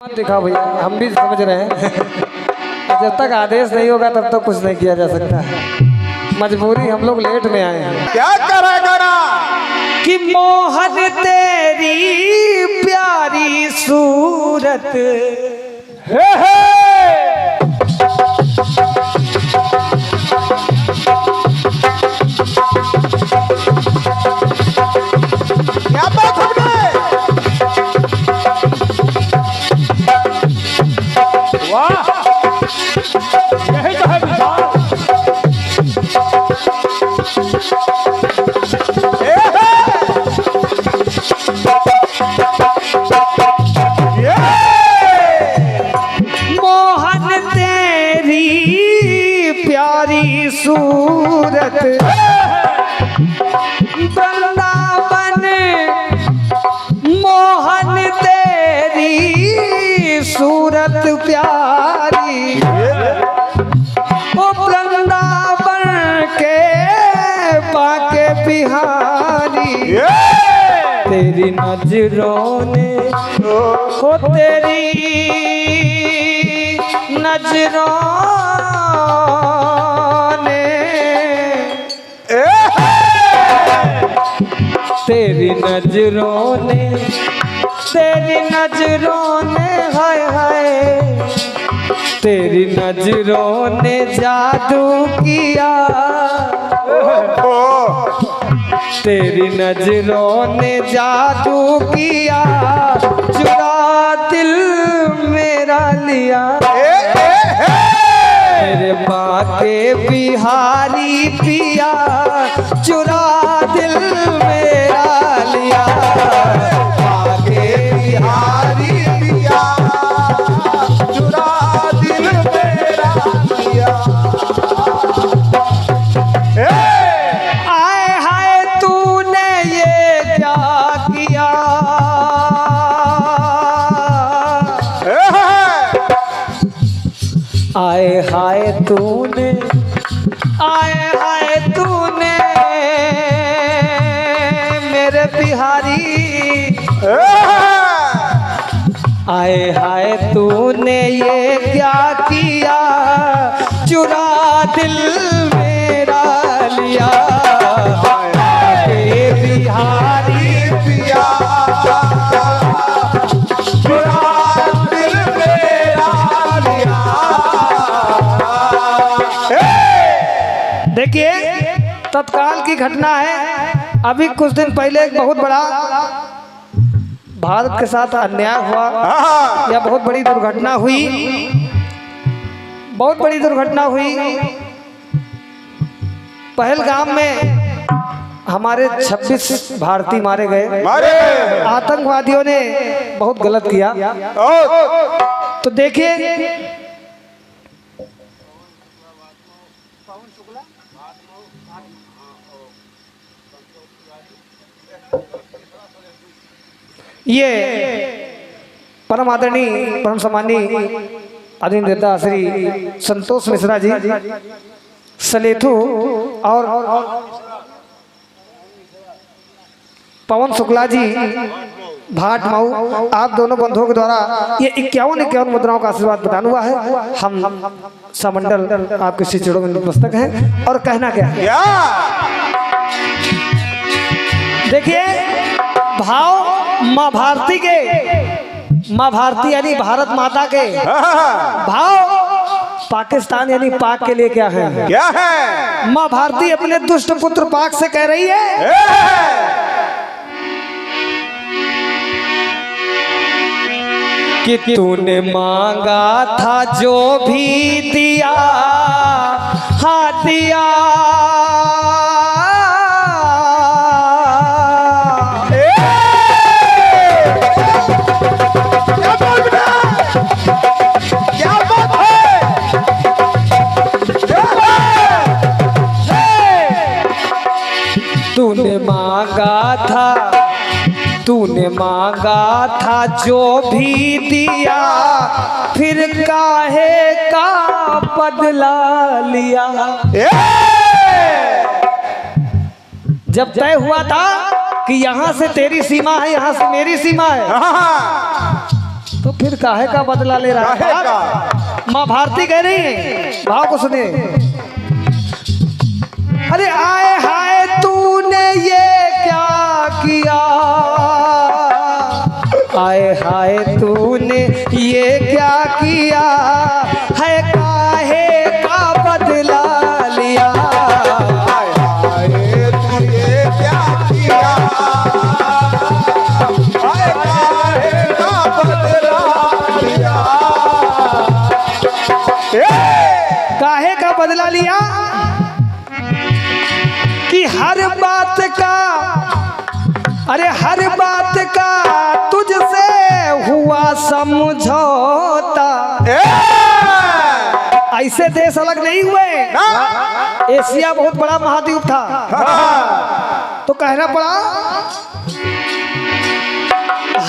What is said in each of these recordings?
मत दिखाओ भैया, हम भी समझ रहे हैं। जब तक आदेश नहीं होगा तब तक कुछ नहीं किया जा सकता। मजबूरी, हम लोग लेट में आए हैं। क्या करेगा ना कि मोहन तेरी प्यारी सूरत हे क्या बात हमने वाह यही तो है विशाल। मोहन तेरी प्यारी सूरत वृंदावन मोहन तेरी सूरत प्यारी ओ वृंदावन के बाके बिहारी तेरी नजरों ने हो तेरी नजरों ने तेरी नजरों ने हाय हाय तेरी नजरों ने जादू किया तेरी नजरों ने जादू किया चुरा दिल मेरा लिया मेरे बाके बिहारी पिया चुरा दिल मेरा लिया बाके बिहारी पिया चुरा दिल मेरा लिया। आए हाय तूने ये क्या किया आए हाय तूने मेरे बिहारी आए हाय तूने ये क्या किया चुरा दिल मेरा लिया बाके बिहारी पिया चुरा दिल मेरा लिया। देखिए तत्काल की घटना है। अभी कुछ दिन पहले एक बहुत बड़ा भारत के साथ अन्याय हुआ या बहुत बड़ी दुर्घटना हुई पहलगाम में हमारे 26 भारतीय मारे गए। आतंकवादियों ने बहुत गलत किया। तो देखिए ये परम आदरणीय परम सम्मानीय आदरणीय नेता श्री संतोष मिश्रा जी सलेथू और पवन शुक्ला जी भाट मऊ, आप दोनों बंधुओं के द्वारा ये 51 मुद्राओं का आशीर्वाद प्रदान हुआ है। हम समंडल आपके श्री चरणों में नतमस्तक हैं। और कहना क्या है, देखिए भाव माँ भारती के, माँ भारती यानी भारत माता के भाव पाकिस्तान यानी पाक के लिए क्या है? क्या है? माँ भारती अपने दुष्ट पुत्र पाक से कह रही है कि तूने मांगा था जो भी दिया हाँ दिया तूने मांगा था जो भी दिया फिर काहे का बदला लिया। जब तय हुआ था कि यहाँ से तेरी सीमा है, यहाँ से मेरी सीमा है, तो फिर काहे का बदला ले रहा काहे है? का? माँ भारती कह रही है, भाव को सुने। अरे आए हाय तूने ये क्या किया, आए हाय तूने ये क्या किया है, काहे का बदला लिया। हाय हाय तू ये क्या किया, हाय काहे का बदला लिया। काहे का बदला लिया कि हर बात का, अरे हर बात का तुझसे हुआ समझौता। ऐसे देश अलग नहीं हुए, एशिया बहुत बड़ा महाद्वीप था, तो कहना पड़ा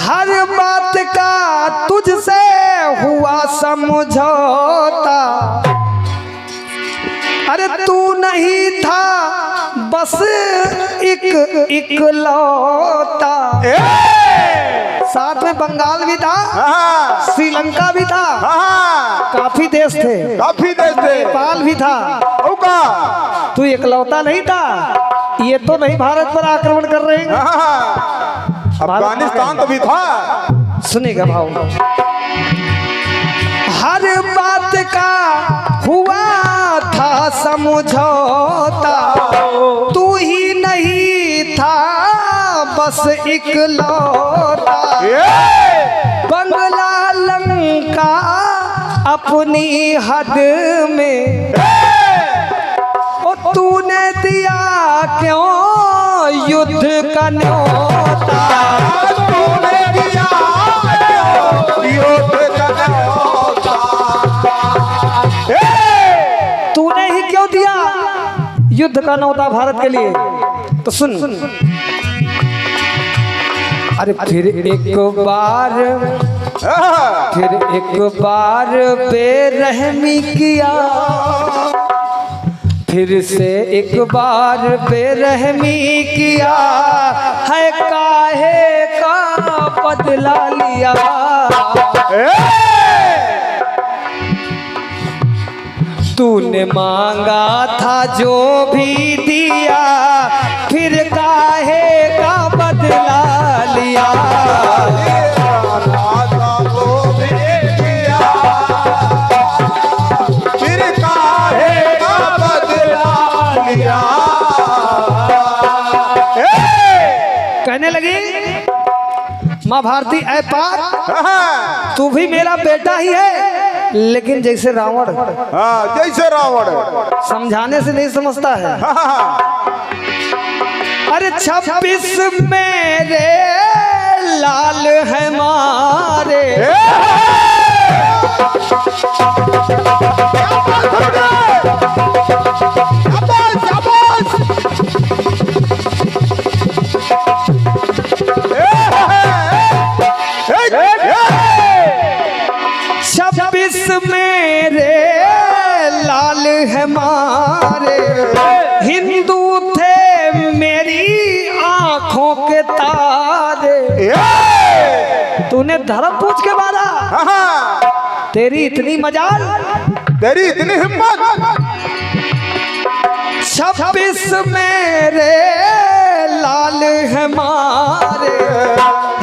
हर बात का तुझसे हुआ समझौता। अरे तू नहीं था बस एक इकलौता। साथ में बंगाल भी था, श्रीलंका भी था, काफी देश थे, काफी देश थे, नेपाल भी था। होगा तू इकलौता नहीं था। ये तो नहीं भारत पर आक्रमण कर रहे हैं, अफगानिस्तान तो भी था। सुनेगा भाव। हर बात का हुआ था समझौता, तू ही नहीं था बस इकलौता। बंगला लंका अपनी हद में, और तूने दिया क्यों युद्ध का न्योता। तूने दिया युद्ध का न्योता। तूने ही क्यों दिया युद्ध का न्योता भारत के लिए। तो सुन, अरे फिर एक बार बेरहमी किया, फिर से एक बार बेरहमी किया है, काहे का बदला लिया। तूने मांगा था जो भी दिया, फिर काहे का बदला लिया। फिर काहे का बदला लिया। कहने लगी माँ भारती, ऐ पाक तू भी मेरा बेटा ही है, लेकिन जैसे रावण, हाँ जैसे रावण समझाने से नहीं समझता है। अरे 26 मेरे लाल है मारे, मेरे लाल है मारे, हिंदू थे मेरी आंखों के तारे। तूने धर्म पूछ के मारा, तेरी इतनी मजाल, तेरी इतनी हिम्मत। 26 मेरे लाल है मारे,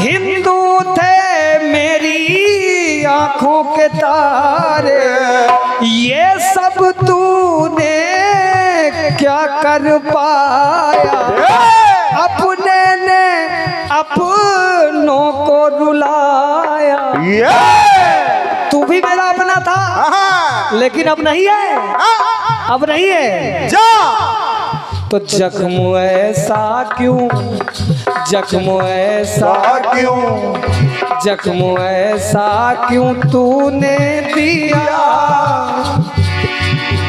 हिंदू थे मेरी आंखों के तारे। ये सब तूने क्या कर पाया, अपने ने अपनों को रुलाया। तू भी मेरा अपना था, लेकिन अब नहीं है, अब नहीं है। जा तो जख्म ऐसा क्यों, जख्म ऐसा क्यों, जख्म ऐसा क्यों तूने दिया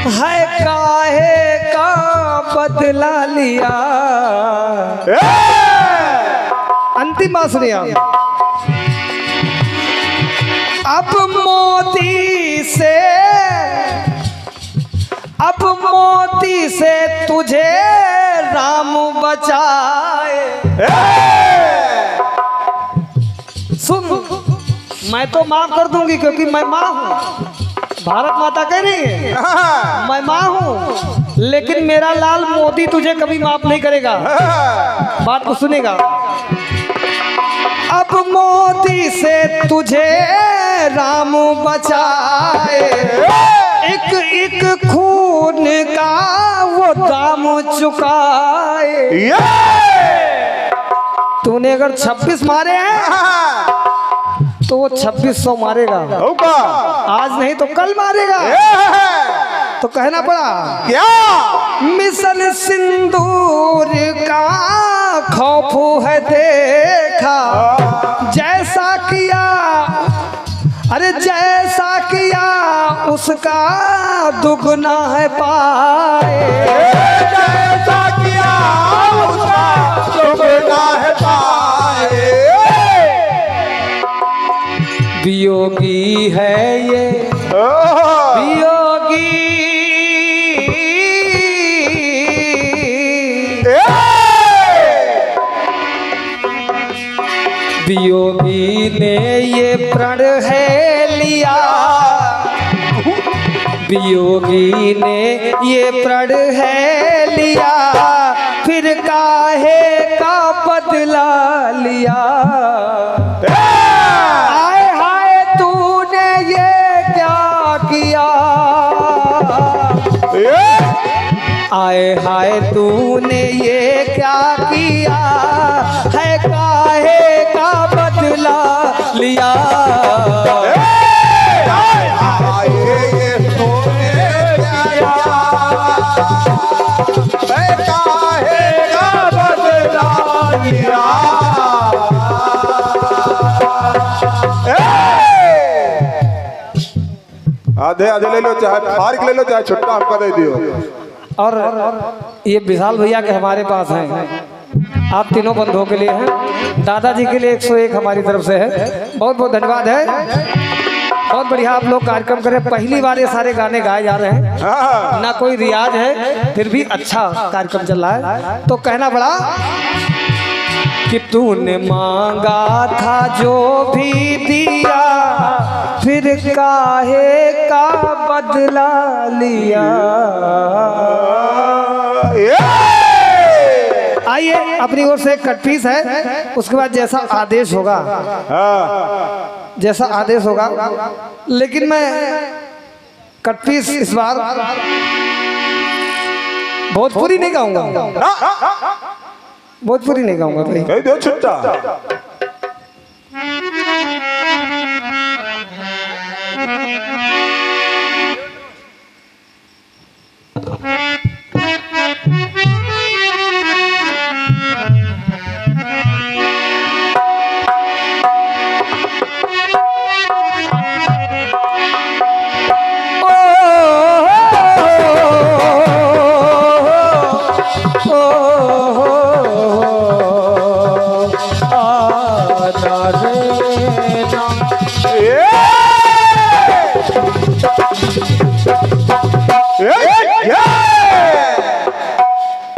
है, काहे का बदला लिया। अंतिम बात सुनिए आप। अब मोदी से, अब मोदी से तुझे राम बचाए। सुन, मैं तो माफ कर दूंगी क्योंकि मैं माँ हूँ। भारत माता कह रही है मैं माँ हूँ, लेकिन मेरा लाल मोदी तुझे कभी माफ नहीं करेगा। बात को सुनेगा। अब मोदी से तुझे राम बचाए, एक एक खून का वो दाम चुकाए। तूने अगर 26 मारे हैं तो वो 2600 मारेगा। आज नहीं तो कल मारेगा। तो कहना पड़ा क्या? मिशन सिंदूर का खौफ है देखा, जैसा किया अरे जैसा किया उसका दुगना है पाए। जैसा किया उसका दुगना है पाए। वियोगी है ये वियोगी, वियोगी ने ये प्रण है लिया, वियोगी ने ये प्रण है लिया, फिर काहे का बदला लिया। आए हाय तूने ये क्या किया, आए हाय तूने ये क्या किया, है काहे का बदला लिया। आधे आधे ले लो, चाहे फार ले लो, चाहे छुट्टा हमको दे दियो। और ये विशाल भैया के हमारे पास हैं, आप तीनों बंधुओं के लिए हैं, दादाजी के लिए 101 हमारी तरफ से है। बहुत बहुत धन्यवाद है। बहुत बढ़िया आप लोग कार्यक्रम करें। पहली बार ये सारे गाने गाए जा रहे हैं, ना कोई रियाज है, फिर भी अच्छा कार्यक्रम चल रहा है। तो कहना पड़ा कि तूने मांगा था जो भी दिया, फिर काहे का बदला लिया। आइए अपनी ओर से कट पीस है, उसके बाद जैसा आदेश होगा, जैसा आदेश होगा। लेकिन मैं कट पीस इस बार भोजपुरी नहीं गाऊंगा, भोजपुरी नहीं गाऊंगा भाई। कह दो छुट्टा।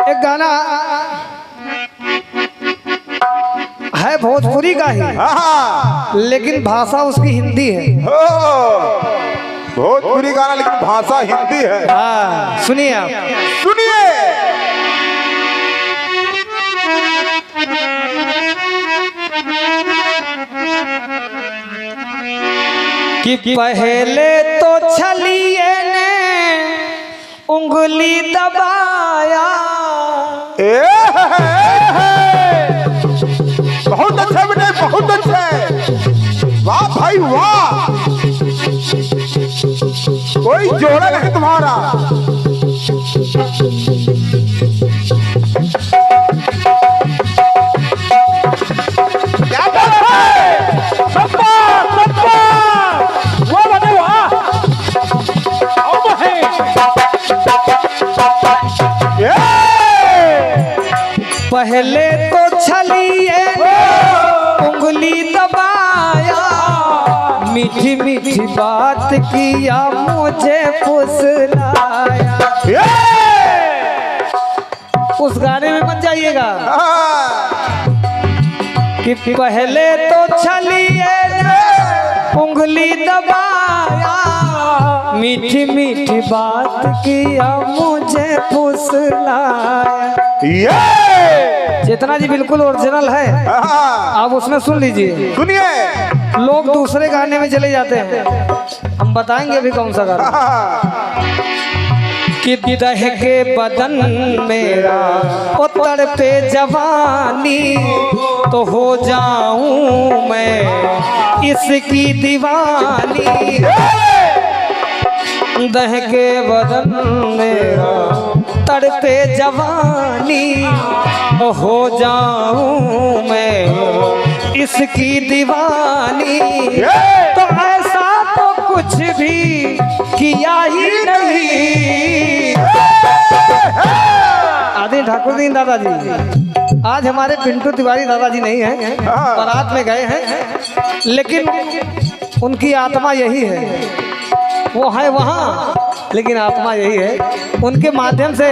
एक गाना है भोजपुरी का ही, लेकिन भाषा उसकी हिंदी है। भोजपुरी गाना लेकिन भाषा हिंदी है। हाँ सुनिए आप, सुनिए। कि पहले तो छलिए ने उंगली दबाया, बहुत अच्छा बेटे, बहुत अच्छा। वाह भाई वाह, कोई जोड़ा नहीं तुम्हारा। क्या बात है, सब्बा सब्बा, वो बने वाह। पहले तो छलिए उंगली दबाया, मीठी मीठी बात किया मुझे फुसलाया। उस गाने में बन जाइएगा कि पहले तो छलिए उंगली दबाया, मीठी मीठी बात किया, मुझे फुसलाया। ये चेतना जी बिल्कुल ओरिजिनल है, आप उसमें सुन लीजिए। सुनिए। लोग दूसरे गाने में चले जाते हैं, हम बताएंगे अभी कौन सा गाना। कि दहके बदन मेरा ओ तड़पे जवानी, तो हो जाऊं मैं इसकी दीवानी। दहके बदन मेरा तड़पे जवानी, हो जाऊं मैं इसकी दीवानी। तो ऐसा तो कुछ भी किया ही नहीं। आदि ठाकुर दीन दादाजी आज हमारे पिंटू तिवारी दादाजी नहीं हैं, बारात में गए हैं, लेकिन उनकी आत्मा यही है, वो है वहाँ लेकिन आत्मा यही है। उनके माध्यम से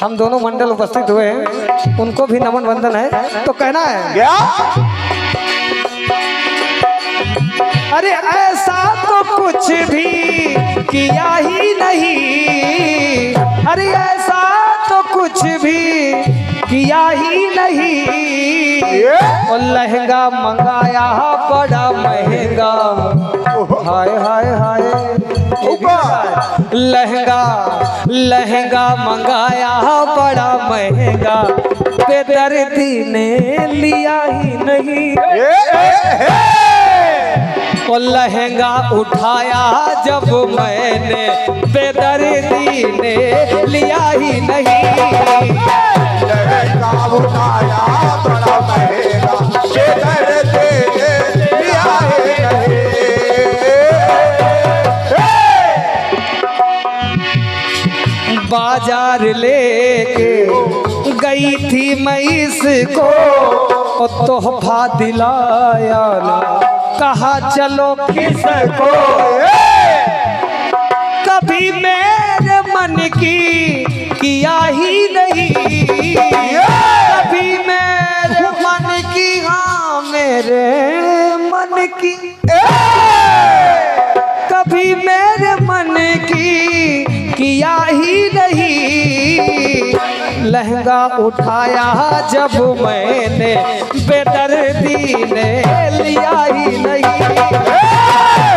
हम दोनों मंडल उपस्थित हुए हैं, उनको भी नमन वंदन है। तो कहना है क्या? अरे ऐसा तो कुछ भी किया ही नहीं, अरे ऐसा तो कुछ भी किया ही नहीं। और लहंगा मंगाया बड़ा महंगा, हाय हाय हाय। लहंगा मंगाया बड़ा महंगा, बेदर्दी ने लिया ही नहीं। और लहंगा उठाया जब मैंने, बेदर्दी ने लिया ही नहीं। लहंगा उठाया बड़ा महंगा, बेदर्दी ने लिया ही नहीं। बाजार लेके गई थी मैं इसको, तोहफा दिलाया ना, कहा चलो किसको। कभी मेरे मन की किया ही नहीं, कभी मेरे मन की, हाँ मेरे मन की, कभी मेरे मन की किया ही नहीं। लहंगा उठाया जब मैंने, बेदर्दी ने लिया ही नहीं।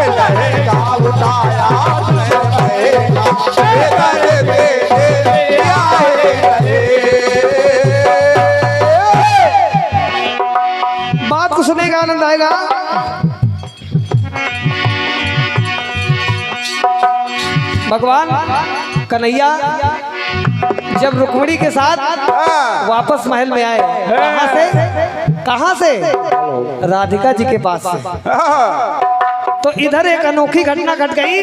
लहंगा उठाया बेदर्दी ने लिया ही नहीं। बात को सुनेगा आनंद आएगा। भगवान कन्हैया जब रुक्मिणी के साथ वापस महल में आए, कहाँ से? कहाँ से? राधिका जी के पास से। तो इधर एक अनोखी घटना घट गई।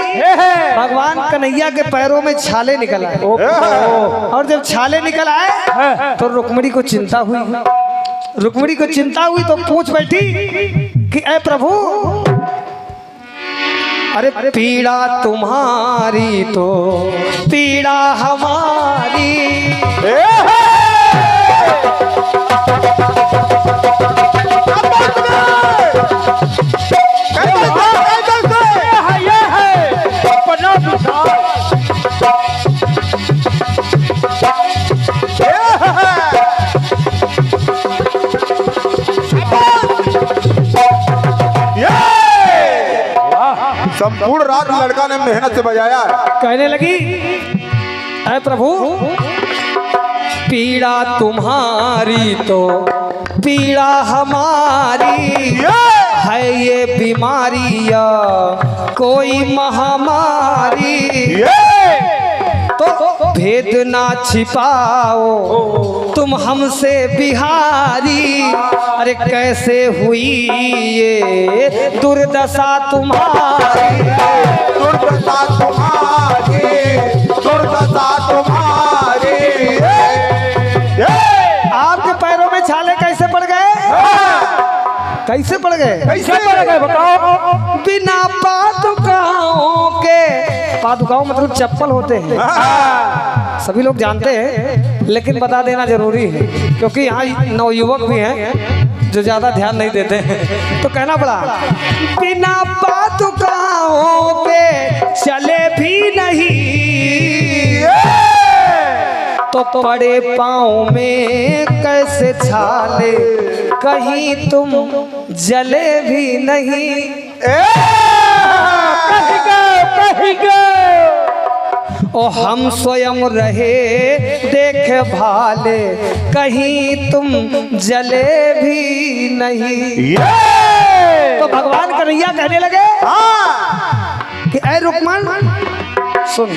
भगवान कन्हैया के पैरों में छाले निकल आए, और जब छाले निकल आए तो रुक्मिणी को चिंता हुई। रुक्मिणी को चिंता हुई तो पूछ बैठी कि ऐ प्रभु, अरे पीड़ा तुम्हारी तो पीड़ा हमारी। संपूर्ण रात लड़का ने मेहनत से बजाया। कहने लगी, ऐ प्रभु पीड़ा तुम्हारी तो पीड़ा हमारी। है ये बीमारी या कोई महामारी, तो भेद ना छिपाओ तुम हमसे बिहारी। अरे कैसे हुई ये दुर्दशा तुम्हारी, दुर्दशा तुम्हारी, दुर्दशा तुम्हारी। आपके पैरों में छाले कैसे पड़ गए? कैसे पड़ गए? कैसे पड़ गए बताओ? बिना पादुकाओं के, पादुकाओं मतलब चप्पल होते हैं, सभी लोग जानते हैं, लेकिन बता देना जरूरी है क्योंकि यहाँ नवयुवक भी हैं, जो ज्यादा ध्यान नहीं देते हैं। तो कहना पड़ा बिना पादुकाओं पे चले भी नहीं, तो पड़े पाँव में कैसे छाले, कहीं तुम जले भी नहीं। ओ हम स्वयं रहे देख भाले, कहीं तुम जले भी नहीं। तो भगवान कन्हैया कहने लगे कि ऐ रुक्मण सुन,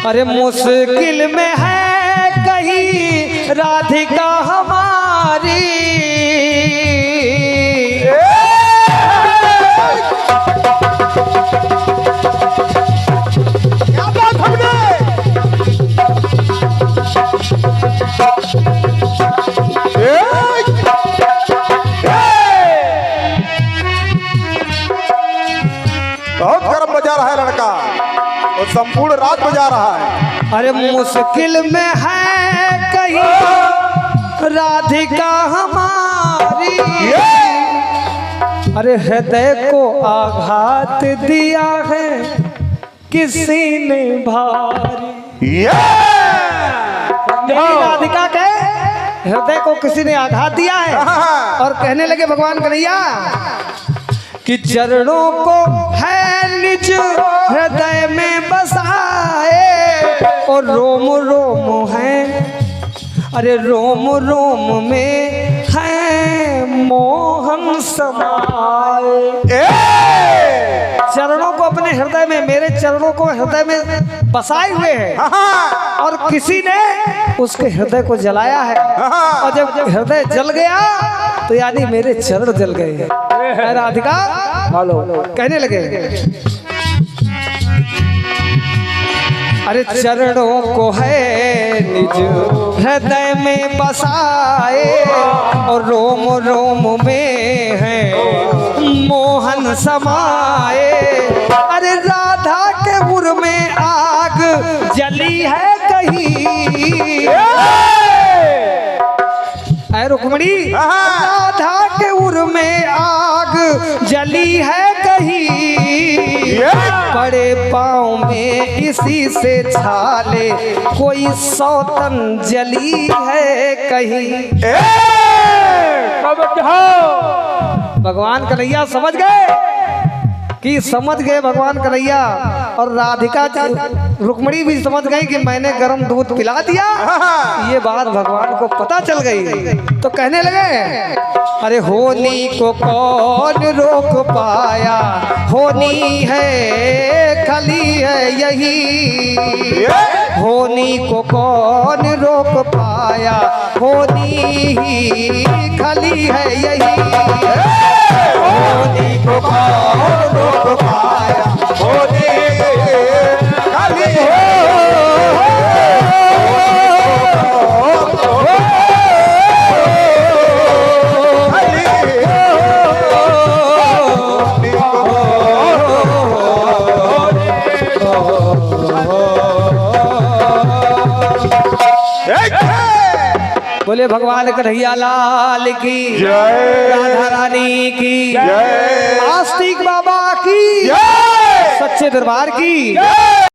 अरे मुश्किल में है कहीं राधिका हमारी, बहुत गर्म बजा रहा है लड़का और संपूर्ण रात बजा रहा है। अरे मुश्किल में है कहीं राधिका हमारी, अरे हृदय को आघात दिया है किसी ने भारी। राधिका के हृदय को किसी ने आघात दिया है। और कहने लगे भगवान कन्हैया कि चरणों को है निज हृदय में बसाए, और रोम रोम है, अरे रोम रोम में है मोहन समाए। चरणों को अपने हृदय में, मेरे चरणों को हृदय में बसाए हुए हैं, और किसी ने उसके हृदय को जलाया है। और जब हृदय जल गया तो यानी मेरे चरण जल गए। राधिका कहने लगे अरे चरणों को है निज हृदय में बसाए, और रोम रोम में है मोहन समाए। अरे राधा के उर में आग जली है कहीं, ऐ रुक्मणी राधा के उर में आग जली है कहीं, बड़े पाँव में इसी से छाले कोई सौतन जली है कहीं। भगवान कन्हैया समझ गए कि समझ गए भगवान कन्हैया, और राधिका रुक्मणी भी समझ गई कि मैंने गर्म दूध पिला दिया। ये बात भगवान को पता चल गई। तो कहने लगे अरे होनी को कौन रोक पाया, होनी है खली है यही, होनी को कौन रोक पाया, होनी ही खली है यही, होनी को कौन रोक पाया, होनी खली है। बोले भगवान कन्हैया लाल की जय, राधा रानी की जय, आस्तिक बाबा की जय, सच्चे दरबार की जय।